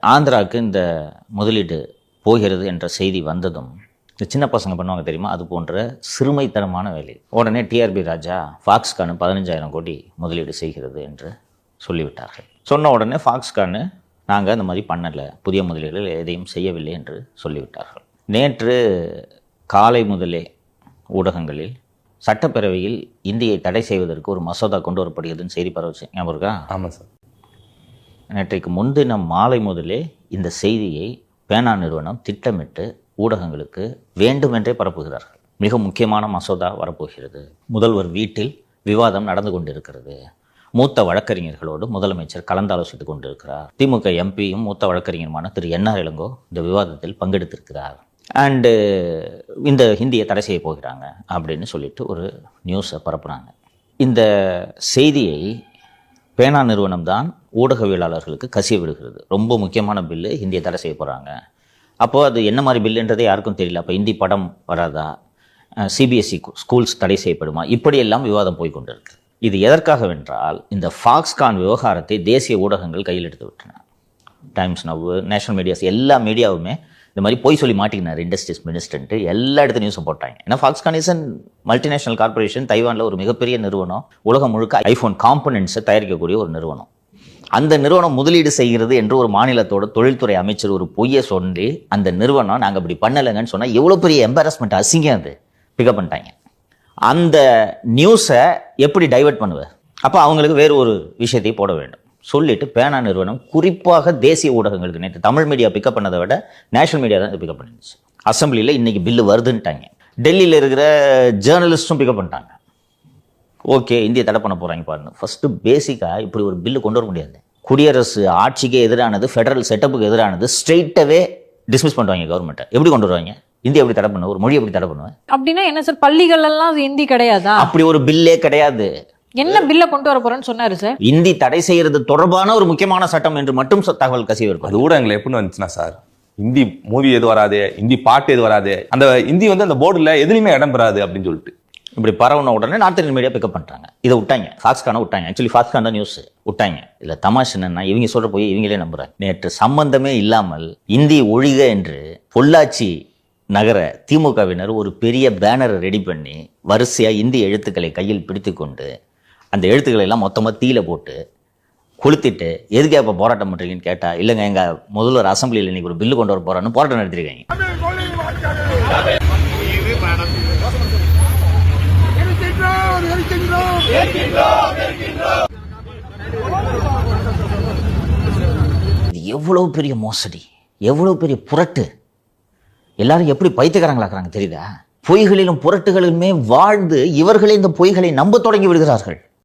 ஆந்திராவுக்கு இந்த முதலீடு போகிறது என்ற செய்தி வந்ததும் இந்த சின்ன பசங்க பண்ணுவாங்க தெரியுமா, அது போன்ற சிறுமைத்தனமான வேலை. உடனே டிஆர்பி ராஜா ஃபாக்ஸ்கான் 15,000 கோடி முதலீடு செய்கிறது என்று சொல்லிவிட்டார்கள். சொன்ன உடனே ஃபாக்ஸ்கான் நாங்கள் அந்த மாதிரி பண்ணலை, புதிய முதலீடுகள் எதையும் செய்யவில்லை என்று சொல்லிவிட்டார்கள். நேற்று காலை முதலே ஊடகங்களில் சட்டப்பேரவையில் இந்தியை தடை செய்வதற்கு ஒரு மசோதா கொண்டு வரப்படுகிறதுன்னு செய்தி பரவச்சு, ஞாபகம் இருக்கா? ஆமாம் சார். நேற்றைக்கு முன்தினம் மாலை முதலே இந்த செய்தியை பேனா நிறுவனம் திட்டமிட்டு ஊடகங்களுக்கு வேண்டுமென்றே பரப்புகிறார்கள். மிக முக்கியமான மசோதா வரப்போகிறது, முதல்வர் வீட்டில் விவாதம் நடந்து கொண்டிருக்கிறது, மூத்த வழக்கறிஞர்களோடு முதலமைச்சர் கலந்தாலோசித்துக் கொண்டிருக்கிறார், திமுக எம்பியும் மூத்த வழக்கறிஞருமான திரு என்ஆர் இளங்கோ இந்த விவாதத்தில் பங்கெடுத்திருக்கிறார், அண்டு இந்த ஹிந்தியை தடை செய்ய போகிறாங்க அப்படின்னு சொல்லிட்டு ஒரு நியூஸை பரப்புனாங்க. இந்த செய்தியை பேனா நிறுவனம் தான் ஊடகவியலாளர்களுக்கு கசிய விடுகிறது. ரொம்ப முக்கியமான பில்லு, ஹிந்தியை தடை செய்ய போகிறாங்க. அப்போது அது என்ன மாதிரி பில்லுன்றதே யாருக்கும் தெரியல. அப்போ ஹிந்தி படம் வராதா, சிபிஎஸ்சி ஸ்கூல்ஸ் தடை செய்யப்படுமா, இப்படியெல்லாம் விவாதம் போய்கொண்டிருக்கு. இது எதற்காகவென்றால் இந்த ஃபாக்ஸ்கான் விவகாரத்தை தேசிய ஊடகங்கள் கையில் எடுத்து விட்டன. டைம்ஸ் நவ், நேஷனல் மீடியாஸ், எல்லா மீடியாவுமே இந்த மாதிரி போய் சொல்லி மாட்டிக்கினார் இண்டஸ்ட்ரீஸ் மினிஸ்டர்ன்ட்டு எல்லா இடத்து நியூஸும் போட்டாங்க. ஏன்னா Foxconn is and multinational corporation, தைவானில் ஒரு மிகப்பெரிய நிறுவனம், உலகம் முழுக்க ஐஃபோன் காம்பனன்ட்ஸை தயாரிக்கக்கூடிய ஒரு நிறுவனம். அந்த நிறுவனம் முதலீடு செய்கிறது என்று ஒரு மாநிலத்தோட தொழில்துறை அமைச்சர் ஒரு பொய்யை சொல்லி அந்த நிறுவனம் நாங்கள் இப்படி பண்ணலைங்கன்னு சொன்னால் எவ்வளோ பெரிய எம்பாரஸ்மெண்ட், அசிங்கம். அது பிக்கப் பண்ணிட்டாங்க. அந்த நியூஸை எப்படி டைவெர்ட் பண்ணுவேன்? அப்போ அவங்களுக்கு வேறு ஒரு விஷயத்தை போட வேண்டும் சொல்லிட்டு பேனா நிறுவனம் குறிப்பாக தேசிய ஊடகங்களுக்கு, நேற்று தமிழ் மீடியா பிக்கப் பண்ணதை விட நேஷனல் மீடியா தான் பிக்கப் பண்ணிருச்சு. அசம்பிளியில் இன்னைக்கு பில்லு வருதுன்ட்டாங்க. டெல்லியில் இருக்கிற ஜேர்னலிஸ்ட்டும் பிக்கப் பண்ணிட்டாங்க. ஓகே, இந்தியை தடை பண்ண போகிறாங்க பாருங்க. ஃபஸ்ட்டு பேசிக்காக இப்படி ஒரு பில்லு கொண்டு வர முடியாது. குடியரசு ஆட்சிக்கு எதிரானது, ஃபெடரல் செட்டப்புக்கு எதிரானது, ஸ்ட்ரெயிட்டாகவே டிஸ்மிஸ் பண்ணுவாங்க கவர்மெண்ட்டை. எப்படி கொண்டு வருவாங்க? இந்தியா எப்படி தடை பண்ணுவேன்? ஒரு மொழி எப்படி தடை பண்ணுவேன்? அப்படின்னா என்ன சார், பள்ளிகள் எல்லாம் ஹிந்தி கிடையாதா? அப்படி ஒரு பில்லே கிடையாது. என்ன பில்ல கொண்டு வர போறேன்னு சொன்னாரு சார்? இந்தி தடை செய்யறது தொடர்பான ஒரு முக்கியமான சட்டம் என்று மட்டும் தகவல் கசிவு இருக்கும். அது ஊடகங்கள் எப்படி வந்துச்சுன்னா சார், ஹிந்தி மூவி எது வராது, ஹிந்தி பாட்டு எது வராது, அந்த ஹிந்தி அந்த போர்டுல எதுலையுமே இடம் பெறாது அப்படின்னு சொல்லிட்டு இப்படி பரவுன உடனே நார்த் இந்தியன் மீடியா பிக்கப் பண்ணுறாங்க. இதை விட்டாங்க, ஃபாக்ஸ்கானை விட்டாங்க. ஆக்சுவலி ஃபாக்ஸ்கான் தான் நியூஸ் விட்டாங்க. இல்லை தமாஷ் என்னன்னா, இவங்க சொல்ற போய் இவங்களே நம்புறாங்க. நேற்று சம்பந்தமே இல்லாமல் இந்தி ஒழிக என்று பொள்ளாச்சி நகர திமுகவினர் ஒரு பெரிய பேனரை ரெடி பண்ணி வரிசையாக இந்தி எழுத்துக்களை கையில் பிடித்து கொண்டு அந்த எழுத்துக்களை எல்லாம் மொத்தமாக தீயில போட்டு கொளுத்திட்டு, எதுக்கே இப்போ போராட்டம் பண்ணுறீங்கன்னு கேட்டால், இல்லைங்க எங்கள் முதல்வர் அசம்பிளியில் இன்னைக்கு ஒரு பில்லு கொண்டு வர போகிறான்னு போராட்டம் நடத்திருக்காங்க. இது எவ்வளவு பெரிய மோசடி, எவ்வளவு பெரிய புரட்டு. எல்லாரும் எப்படி பைத்தியக்காரங்களாக்குறாங்க தெரியுதா? பொய்களிலும் புரட்டுகளிலுமே வாழ்ந்து இவர்களே இந்த பொய்களை நம்ப தொடங்கி விடுகிறார்கள்.